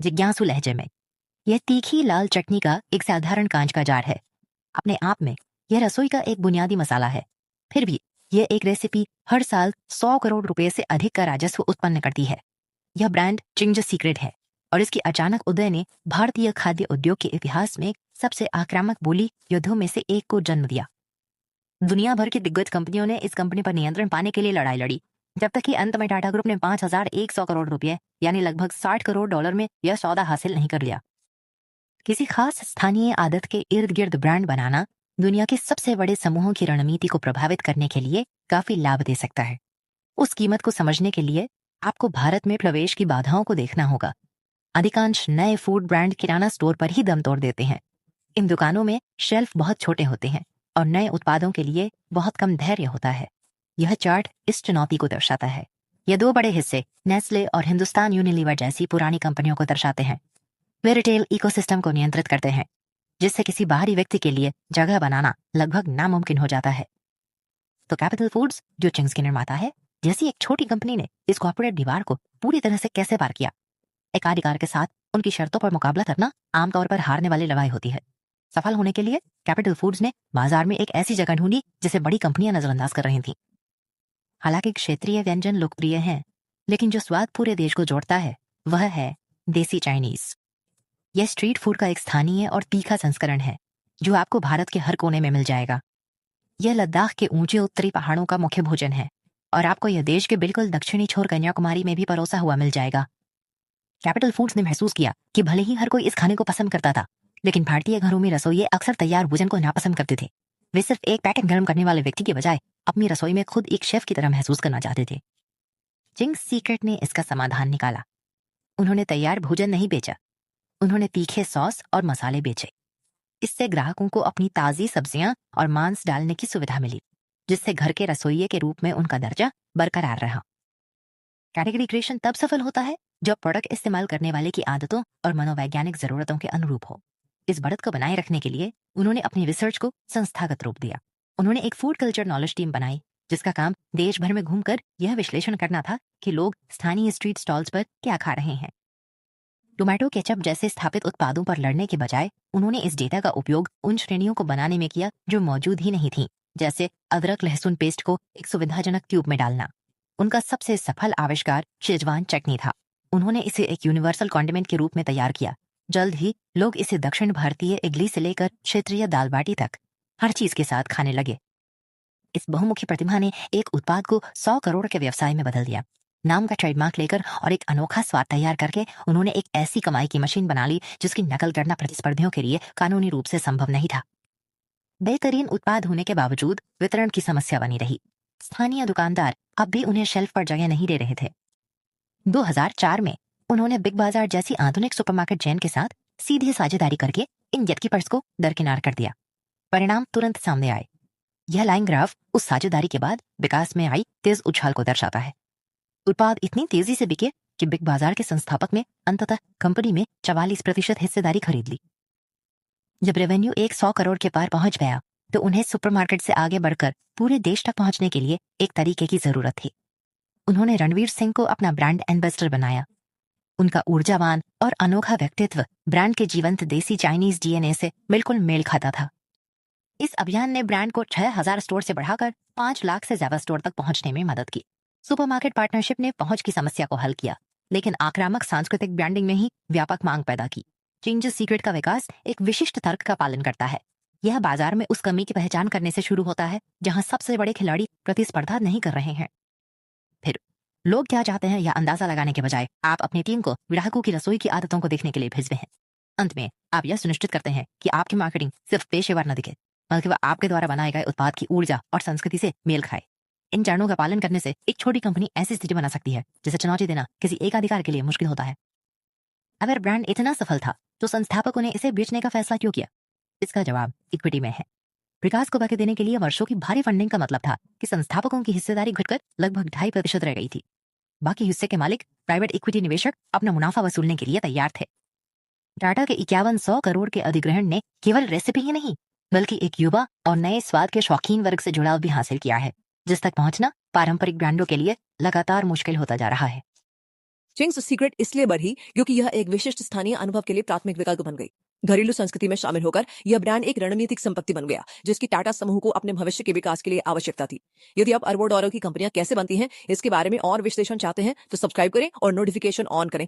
जिज्ञासु लहजे में। यह तीखी लाल चटनी का एक साधारण कांच का जार है। अपने आप में यह रसोई का एक बुनियादी मसाला है। फिर भी यह एक रेसिपी हर साल 100 करोड़ रुपए से अधिक का राजस्व उत्पन्न करती है। यह ब्रांड चिंग्स सीक्रेट है और इसकी अचानक उदय ने भारतीय खाद्य उद्योग के इतिहास में सबसे आक्रामक बोली युद्धों में से एक को जन्म दिया। दुनिया भर की दिग्गज कंपनियों ने इस कंपनी पर नियंत्रण पाने के लिए लड़ाई लड़ी, जब तक कि अंत में टाटा ग्रुप ने 5,100 करोड़ रुपए यानी लगभग 60 करोड़ डॉलर में यह सौदा हासिल नहीं कर लिया। किसी खास स्थानीय आदत के इर्द गिर्द ब्रांड बनाना दुनिया के सबसे बड़े समूहों की रणनीति को प्रभावित करने के लिए काफी लाभ दे सकता है। उस कीमत को समझने के लिए आपको भारत में प्रवेश की बाधाओं को देखना होगा। अधिकांश नए फूड ब्रांड किराना स्टोर पर ही दम तोड़ देते हैं। इन दुकानों में शेल्फ बहुत छोटे होते हैं और नए उत्पादों के लिए बहुत कम धैर्य होता है। यह चार्ट इस चुनौती को दर्शाता है। ये दो बड़े हिस्से नेस्ले और हिंदुस्तान यूनिलीवर जैसी पुरानी कंपनियों को दर्शाते हैं। वे रिटेल इकोसिस्टम को नियंत्रित करते हैं, जिससे किसी बाहरी व्यक्ति के लिए जगह बनाना लगभग नामुमकिन हो जाता है। तो कैपिटल फूड्स, जो चिंग्स की निर्माता है, जैसी एक छोटी कंपनी ने इस कॉर्पोरेट दीवार को पूरी तरह से कैसे पार किया। एकाधिकार के साथ उनकी शर्तों पर मुकाबला करना आमतौर पर हारने वाली लड़ाई होती है। सफल होने के लिए कैपिटल फूड्स ने बाजार में एक ऐसी जगह ढूंढी जिसे बड़ी कंपनियां नजरअंदाज कर रही थीं। हालांकि क्षेत्रीय व्यंजन लोकप्रिय हैं, लेकिन जो स्वाद पूरे देश को जोड़ता है वह है देसी चाइनीज। यह स्ट्रीट फूड का एक स्थानीय और तीखा संस्करण है जो आपको भारत के हर कोने में मिल जाएगा। यह लद्दाख के ऊंचे उत्तरी पहाड़ों का मुख्य भोजन है और आपको यह देश के बिल्कुल दक्षिणी छोर कन्याकुमारी में भी परोसा हुआ मिल जाएगा। कैपिटल फूड्स ने महसूस किया कि भले ही हर कोई इस खाने को पसंद करता था, लेकिन भारतीय घरों में रसोइये अक्सर तैयार भोजन को नापसंद करते थे। वे सिर्फ एक पैकेट गर्म करने वाले व्यक्ति के बजाय अपनी रसोई में खुद एक शेफ की तरह महसूस करना चाहते थे। चिंग्स सीक्रेट ने इसका समाधान निकाला। उन्होंने तैयार भोजन नहीं बेचा, उन्होंने तीखे सॉस और मसाले बेचे। इससे ग्राहकों को अपनी ताजी सब्जियां और मांस डालने की सुविधा मिली, जिससे घर के रसोइये के रूप में उनका दर्जा बरकरार रहा। कैटेगरी क्रिएशन तब सफल होता है जब प्रोडक्ट इस्तेमाल करने वाले की आदतों और मनोवैज्ञानिक जरूरतों के अनुरूप हो। इस बढ़त को बनाए रखने के लिए उन्होंने अपनी रिसर्च को संस्थागत रूप दिया। उन्होंने एक फूड कल्चर नॉलेज टीम बनाई जिसका काम देश भर में घूमकर यह विश्लेषण करना था कि लोग स्थानीय स्ट्रीट स्टॉल्स पर क्या खा रहे हैं। टोमेटो केचप जैसे स्थापित उत्पादों पर लड़ने के बजाय उन्होंने इस डेटा का उपयोग उन श्रेणियों को बनाने में किया जो मौजूद ही नहीं थी, जैसे अदरक लहसुन पेस्ट को एक सुविधाजनक ट्यूब में डालना। उनका सबसे सफल आविष्कार शेजवान चटनी था। उन्होंने इसे एक यूनिवर्सल कॉन्डिमेंट के रूप में तैयार किया। जल्द ही लोग इसे दक्षिण भारतीय इडली से लेकर क्षेत्रीय दाल बाटी तक हर चीज के साथ खाने लगे। इस बहुमुखी प्रतिभा ने एक उत्पाद को 100 करोड़ के व्यवसाय में बदल दिया। नाम का ट्रेडमार्क लेकर और एक अनोखा स्वाद तैयार करके उन्होंने एक ऐसी कमाई की मशीन बना ली जिसकी नकल करना प्रतिस्पर्धियों के लिए कानूनी रूप से संभव नहीं था। बेहतरीन उत्पाद होने के बावजूद वितरण की समस्या बनी रही। स्थानीय दुकानदार अब भी उन्हें शेल्फ पर जगह नहीं दे रहे थे। 2004 में उन्होंने बिग बाजार जैसी आधुनिक सुपरमार्केट चेन के साथ सीधे साझेदारी करके इन यटकीपर्स को दरकिनार कर दिया। परिणाम तुरंत सामने आए। यह लाइन ग्राफ उस साझेदारी के बाद विकास में आई तेज उछाल को दर्शाता है। उत्पाद इतनी तेजी से बिके कि बिग बाजार के संस्थापक ने अंततः कंपनी में 44% हिस्सेदारी खरीद ली। जब रेवेन्यू 100 करोड़ के पार पहुंच गया तो उन्हें सुपरमार्केट से आगे बढ़कर पूरे देश तक पहुंचने के लिए एक तरीके की जरूरत थी। उन्होंने रणवीर सिंह को अपना ब्रांड एम्बेसडर बनाया। उनका ऊर्जावान और अनोखा व्यक्तित्व ब्रांड के जीवंत देसी चाइनीज डीएनए से बिल्कुल मेल खाता था। इस अभियान ने ब्रांड को 6,000 स्टोर से बढ़ाकर 5 लाख से ज्यादा स्टोर तक पहुंचने में मदद की। सुपरमार्केट पार्टनरशिप ने पहुंच की समस्या को हल किया, लेकिन आक्रामक सांस्कृतिक ब्रांडिंग ने ही व्यापक मांग पैदा की। चिंग्स सीक्रेट का विकास एक विशिष्ट तर्क का पालन करता है। यह बाजार में उस कमी की पहचान करने से शुरू होता है जहां सबसे बड़े खिलाड़ी प्रतिस्पर्धा नहीं कर रहे हैं। फिर लोग क्या चाहते हैं यह अंदाजा लगाने के बजाय आप अपनी टीम को ग्राहकों की रसोई की आदतों को देखने के लिए भेजते हैं। अंत में आप यह सुनिश्चित करते हैं कि आपकी मार्केटिंग सिर्फ पेशेवर न दिखे, बल्कि वह आपके द्वारा बनाए गए उत्पाद की ऊर्जा और संस्कृति से मेल खाए। इन चरणों का पालन करने से एक छोटी कंपनी ऐसी स्थिति बना सकती है जिसे चुनौती देना किसी एकाधिकार के लिए मुश्किल होता है। अगर ब्रांड इतना सफल था तो संस्थापकों ने इसे बेचने का फैसला क्यों किया? इसका जवाब इक्विटी में है। विकास को गति देने के लिए वर्षों की भारी फंडिंग का मतलब था कि संस्थापकों की हिस्सेदारी घटकर लगभग 2.5% रह गई थी। बाकी हिस्से के मालिक प्राइवेट इक्विटी निवेशक अपना मुनाफा वसूलने के लिए तैयार थे। टाटा के 5100 करोड़ के अधिग्रहण ने केवल रेसिपी ही नहीं, बल्कि एक युवा और नए स्वाद के शौकीन वर्ग से जुड़ाव भी हासिल किया है, जिस तक पहुंचना पारंपरिक ब्रांडों के लिए लगातार मुश्किल होता जा रहा है। चिंग्स सीक्रेट इसलिए बढ़ी क्योंकि यह एक विशिष्ट स्थानीय अनुभव के लिए प्राथमिक विकल्प बन गई। घरेलू संस्कृति में शामिल होकर यह ब्रांड एक रणनीतिक संपत्ति बन गया जिसकी टाटा समूह को अपने भविष्य के विकास के लिए आवश्यकता थी। यदि आप अरबों डॉलर की कंपनियां कैसे बनती हैं इसके बारे में और विश्लेषण चाहते हैं तो सब्सक्राइब करें और नोटिफिकेशन ऑन करें